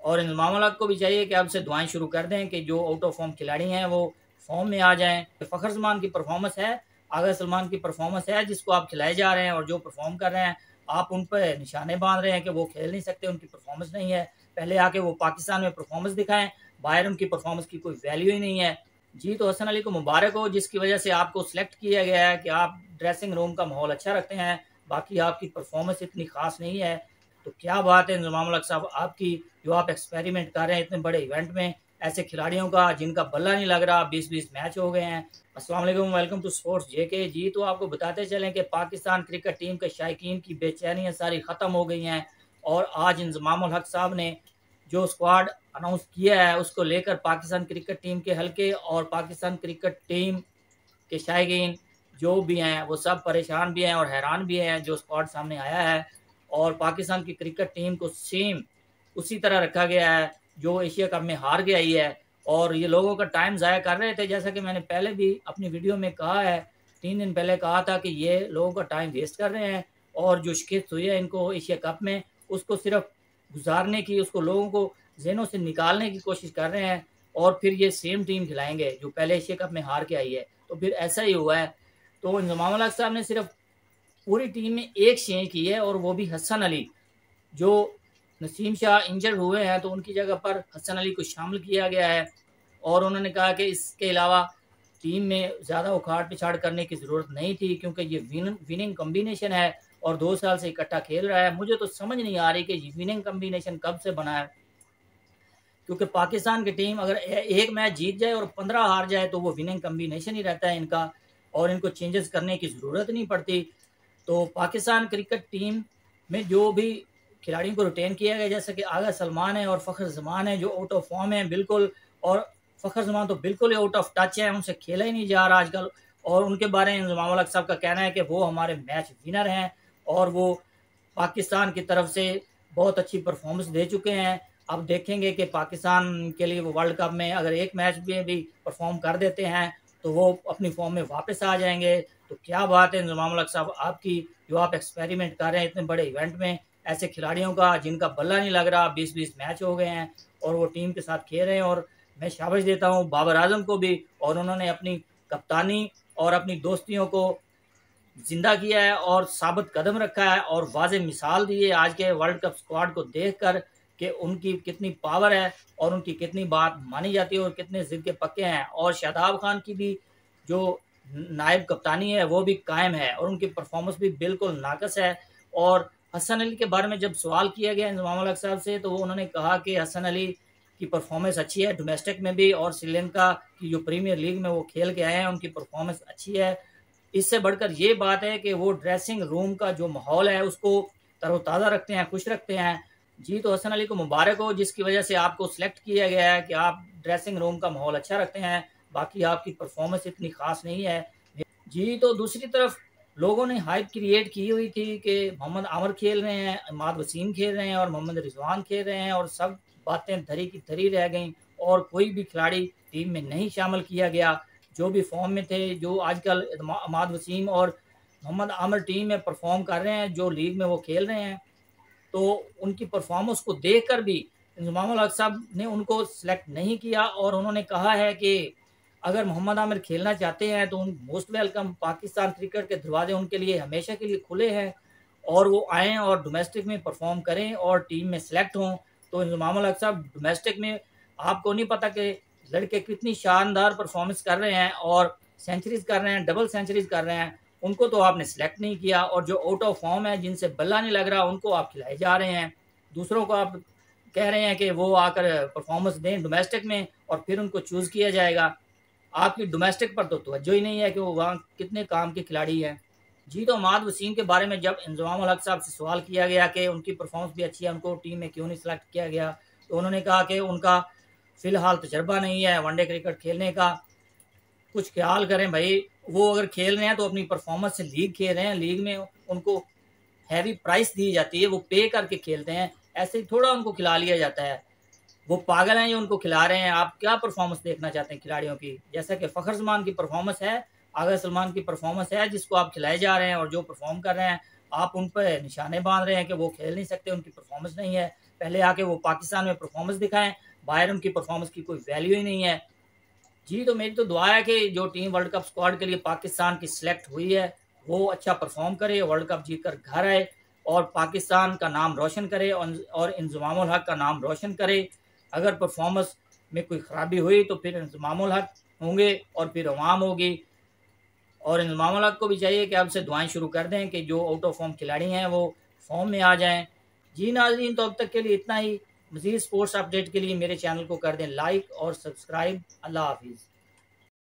और इंजमाम उल-हक को भी चाहिए कि अब से दुआएं शुरू कर दें कि जो आउट ऑफ फॉर्म खिलाड़ी हैं वो फॉर्म में आ जाएं। फ़खर ज़मान की परफॉर्मेंस है, आगा सलमान की परफॉर्मेंस है जिसको आप खिलाए जा रहे हैं और जो परफॉर्म कर रहे हैं आप उन पर निशाने बांध रहे हैं कि वो खेल नहीं सकते, उनकी परफॉर्मेंस नहीं है। पहले आके वो पाकिस्तान में परफॉर्मेंस दिखाएं, बाहर उनकी परफॉर्मेंस की कोई वैल्यू ही नहीं है। जी तो हसन अली को मुबारक हो जिसकी वजह से आपको सिलेक्ट किया गया है कि आप ड्रेसिंग रूम का माहौल अच्छा रखते हैं, बाकी आपकी परफॉर्मेंस इतनी खास नहीं है। तो क्या बात है इंजमाम उल-हक साहब आपकी, जो आप एक्सपेरिमेंट कर रहे हैं इतने बड़े इवेंट में ऐसे खिलाड़ियों का जिनका बल्ला नहीं लग रहा, 20-20 मैच हो गए हैं। अस्सलाम वालेकुम, वेलकम टू स्पोर्ट्स जेके। जी तो आपको बताते चलें कि पाकिस्तान क्रिकेट टीम के शायकीन की बेचैनियाँ सारी ख़त्म हो गई हैं और आज इंजमाम उल-हक साहब ने जो स्क्वाड अनाउंस किया है उसको लेकर पाकिस्तान क्रिकेट टीम के हल्के और पाकिस्तान क्रिकेट टीम के शायकीन जो भी हैं वो सब परेशान भी हैं और हैरान भी हैं जो स्क्वाड सामने आया है। और पाकिस्तान की क्रिकेट टीम को सेम उसी तरह रखा गया है जो एशिया कप में हार के आई है और ये लोगों का टाइम ज़ाया कर रहे थे। जैसा कि मैंने पहले भी अपनी वीडियो में कहा है, 3 दिन पहले कहा था कि ये लोगों का टाइम वेस्ट कर रहे हैं और जो शिकस्त हुई है इनको एशिया कप में उसको सिर्फ गुजारने की, उसको लोगों को ज़हनों से निकालने की कोशिश कर रहे हैं और फिर ये सेम टीम खिलाएंगे जो पहले एशिया कप में हार के आई है। तो फिर ऐसा ही हुआ है। तो इंजमाम उल-हक साहब ने सिर्फ पूरी टीम में एक चेंज की है और वो भी हसन अली। जो नसीम शाह इंजर्ड हुए हैं तो उनकी जगह पर हसन अली को शामिल किया गया है और उन्होंने कहा कि इसके अलावा टीम में ज़्यादा उखाड़ पिछाड़ करने की ज़रूरत नहीं थी क्योंकि ये विनिंग कम्बिनेशन है और 2 साल से इकट्ठा खेल रहा है। मुझे तो समझ नहीं आ रही कि ये विनिंग कम्बिनेशन कब से बना है, क्योंकि पाकिस्तान की टीम अगर एक मैच जीत जाए और 15 हार जाए तो वो विनिंग कम्बिनेशन ही रहता है इनका और इनको चेंजेस करने की ज़रूरत नहीं पड़ती। तो पाकिस्तान क्रिकेट टीम में जो भी खिलाड़ियों को रिटेन किया गया जैसे कि आगा सलमान है और फ़खर ज़मान है जो आउट ऑफ फॉर्म है बिल्कुल, और फ़खर ज़मान तो बिल्कुल ही आउट ऑफ टच है, उनसे खेला ही नहीं जा रहा आजकल। और उनके बारे में इंजमाम उल-हक साहब का कहना है कि वो हमारे मैच विनर हैं और वो पाकिस्तान की तरफ से बहुत अच्छी परफॉर्मेंस दे चुके हैं। अब देखेंगे कि पाकिस्तान के लिए वो वर्ल्ड कप में अगर एक मैच में भी परफॉर्म कर देते हैं तो वो अपनी फॉर्म में वापस आ जाएंगे। तो क्या बात है इंजमाम उल-हक साहब आपकी, जो आप एक्सपेरिमेंट कर रहे हैं इतने बड़े इवेंट में ऐसे खिलाड़ियों का जिनका बल्ला नहीं लग रहा, 20-20 मैच हो गए हैं और वो टीम के साथ खेल रहे हैं। और मैं शाबाश देता हूँ बाबर आजम को भी, और उन्होंने अपनी कप्तानी और अपनी दोस्तियों को जिंदा किया है और साबित कदम रखा है और वाज़ेह मिसाल दी है आज के वर्ल्ड कप स्क्वाड को देखकर कि उनकी कितनी पावर है और उनकी कितनी बात मानी जाती है और कितने जिद के पक्के हैं। और शादाब खान की भी जो नायब कप्तानी है वो भी कायम है और उनकी परफॉर्मेंस भी बिल्कुल नाकस है। और हसन अली के बारे में जब सवाल किया गया इंजमाम उल-हक साहब से तो उन्होंने कहा कि हसन अली की परफॉर्मेंस अच्छी है डोमेस्टिक में भी और श्रीलंका की जो प्रीमियर लीग में वो खेल के आए हैं उनकी परफॉर्मेंस अच्छी है। इससे बढ़कर ये बात है कि वो ड्रेसिंग रूम का जो माहौल है उसको तरोताज़ा रखते हैं, खुश रखते हैं। जी तो हसन अली को मुबारक हो जिसकी वजह से आपको सिलेक्ट किया गया है कि आप ड्रेसिंग रूम का माहौल अच्छा रखते हैं, बाकी आपकी परफॉर्मेंस इतनी खास नहीं है। जी तो दूसरी तरफ लोगों ने हाइप क्रिएट की हुई थी कि मोहम्मद आमिर खेल रहे हैं, इमाद वसीम खेल रहे हैं और मोहम्मद रिजवान खेल रहे हैं और सब बातें धरी की धरी रह गई और कोई भी खिलाड़ी टीम में नहीं शामिल किया गया जो भी फॉर्म में थे। जो आजकल इमाद वसीम और मोहम्मद आमिर टीम में परफॉर्म कर रहे हैं, जो लीग में वो खेल रहे हैं, तो उनकी परफॉर्मेंस को देखकर भी इंजमाम उल-हक साहब ने उनको सेलेक्ट नहीं किया और उन्होंने कहा है कि अगर मोहम्मद आमिर खेलना चाहते हैं तो उन मोस्ट वेलकम, पाकिस्तान क्रिकेट के दरवाजे उनके लिए हमेशा के लिए खुले हैं और वो आएँ और डोमेस्टिक में परफॉर्म करें और टीम में सेलेक्ट हों। तो इंजमाम उल-हक साहब डोमेस्टिक में आपको नहीं पता कि लड़के कितनी शानदार परफॉर्मेंस कर रहे हैं और सेंचुरीज कर रहे हैं, डबल सेंचुरीज कर रहे हैं, उनको तो आपने सेलेक्ट नहीं किया। और जो आउट ऑफ फॉर्म है जिनसे बल्ला नहीं लग रहा उनको आप खिलाए जा रहे हैं, दूसरों को आप कह रहे हैं कि वो आकर परफॉर्मेंस दें डोमेस्टिक में और फिर उनको चूज़ किया जाएगा। आपकी डोमेस्टिक पर तो तवज्जो ही नहीं है कि वो वहाँ कितने काम के खिलाड़ी हैं। जी तो इमाद वसीम के बारे में जब इंजमाम उल-हक साहब से सवाल किया गया कि उनकी परफॉर्मेंस भी अच्छी है, उनको टीम में क्यों नहीं सेलेक्ट किया गया, तो उन्होंने कहा कि उनका फ़िलहाल तजर्बा नहीं है वनडे क्रिकेट खेलने का, कुछ ख्याल करें भाई। वो अगर खेल रहे हैं तो अपनी परफॉर्मेंस से लीग खेल रहे हैं, लीग में उनको हैवी प्राइस दी जाती है, वो पे करके खेलते हैं, ऐसे ही थोड़ा उनको खिला लिया जाता है। वो पागल हैं जो उनको खिला रहे हैं। आप क्या परफॉर्मेंस देखना चाहते हैं खिलाड़ियों की, जैसा कि फ़खर ज़मान की परफॉर्मेंस है, आगा सलमान की परफॉर्मेंस है जिसको आप खिलाए जा रहे हैं और जो परफॉर्म कर रहे हैं आप उन पर निशाने बांध रहे हैं कि वो खेल नहीं सकते, उनकी परफॉर्मेंस नहीं है। पहले आके वो पाकिस्तान में परफॉर्मेंस दिखाएं, बाहर उनकी परफॉर्मेंस की कोई वैल्यू ही नहीं है। जी, तो मेरी तो दुआ है कि जो टीम वर्ल्ड कप स्क्वाड के लिए पाकिस्तान की सिलेक्ट हुई है वो अच्छा परफॉर्म करे, वर्ल्ड कप जीतकर घर आए और पाकिस्तान का नाम रोशन करे और इंजमामुल हक का नाम रोशन करे। अगर परफॉर्मेंस में कोई ख़राबी हुई तो फिर इंजमामुल हक होंगे और फिर अवाम होगी। और इंजमामुल हक को भी चाहिए कि अब से दुआएं शुरू कर दें कि जो आउट ऑफ फॉर्म खिलाड़ी हैं वो फॉर्म में आ जाएं। जी नाज़रीन, तो अब तक के लिए इतना ही। मज़ीद स्पोर्ट्स अपडेट के लिए मेरे चैनल को कर दें लाइक और सब्सक्राइब। अल्लाह हाफिज़।